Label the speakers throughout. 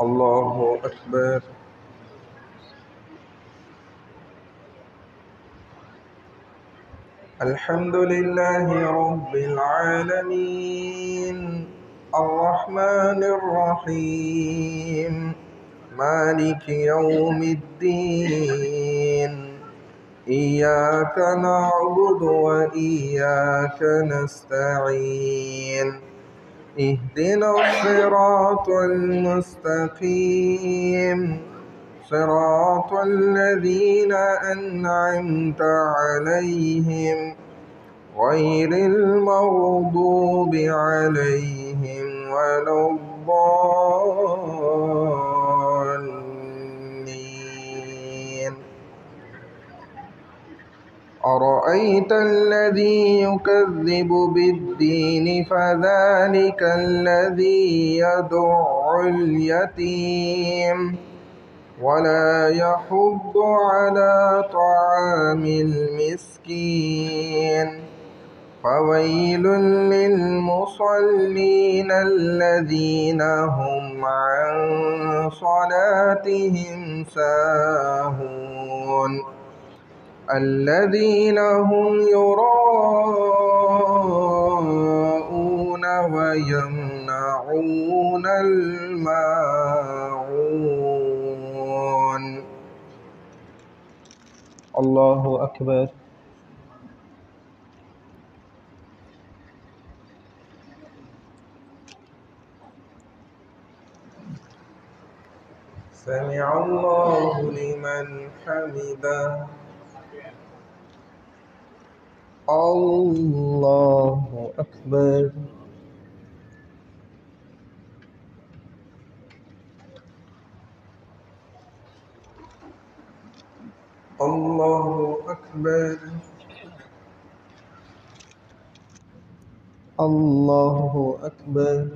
Speaker 1: الله أكبر. الحمد لله رب العالمين الرحمن الرحيم مالك يوم الدين إياك نعبد وإياك نستعين اهدنا الصراط المستقيم صراط الذين أنعمت عليهم غير المغضوب عليهم ولا الضالين. أرأيت الذي يكذب بالدين فذلك الذي يدع اليتيم ولا يحض على طعام المسكين فويل للمصلين الذين هم عن صلاتهم ساهون الذين هم يراءون ويمنعون الماعون. الله أكبر. سمع الله لمن حمده. الله أكبر. الله أكبر. الله أكبر.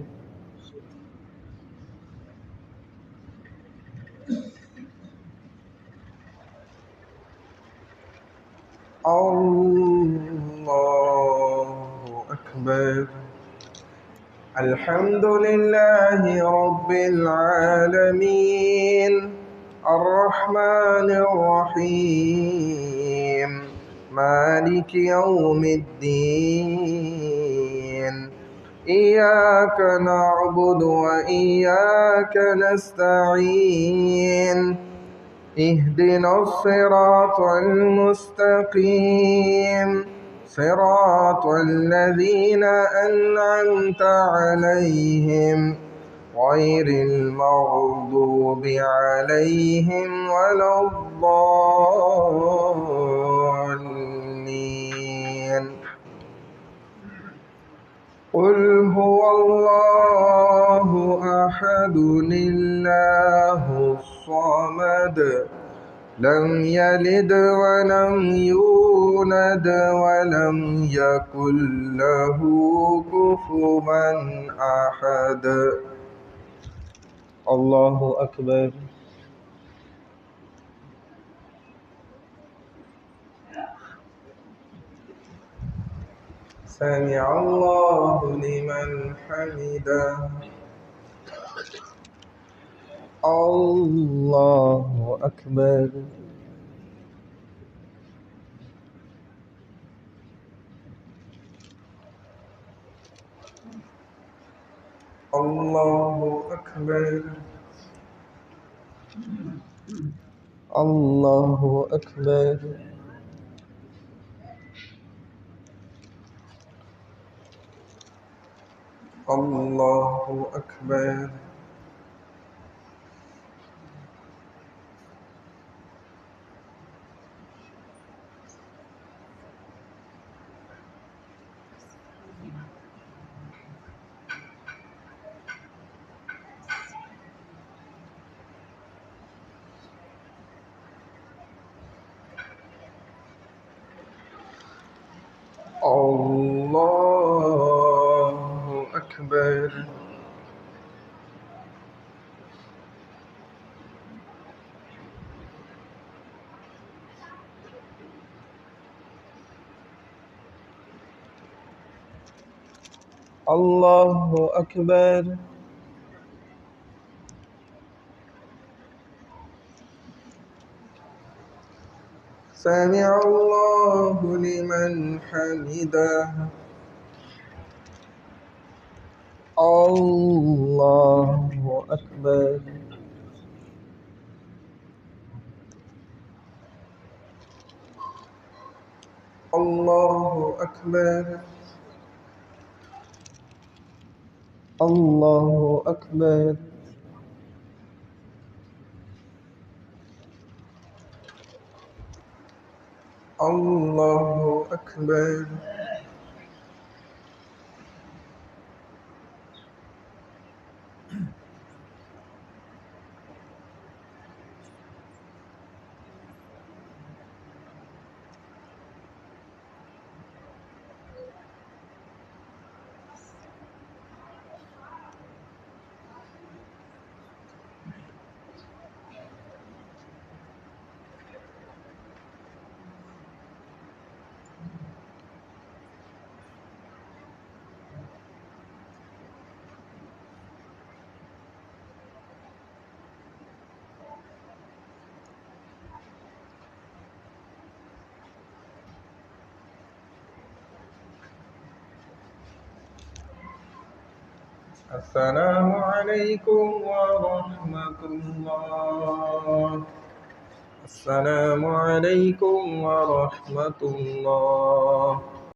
Speaker 1: الله أكبر. الحمد لله رب العالمين الرحمن الرحيم مالك يوم الدين إياك نعبد وإياك نستعين اهدنا الصراط المستقيم صراط الذين أنعمت عليهم غير المغضوب عليهم ولا الضالين. قل هو الله أحد الله الصمد لم يلد ولم يولد ولم يكن له كفوا أحد. الله أكبر. سمع الله لمن حمده. الله أكبر. الله أكبر. الله أكبر. الله أكبر. الله أكبر. الله أكبر. سمع الله لمن حمده الله أكبر الله أكبر الله أكبر الله أكبر السلام عليكم ورحمة الله السلام عليكم ورحمة الله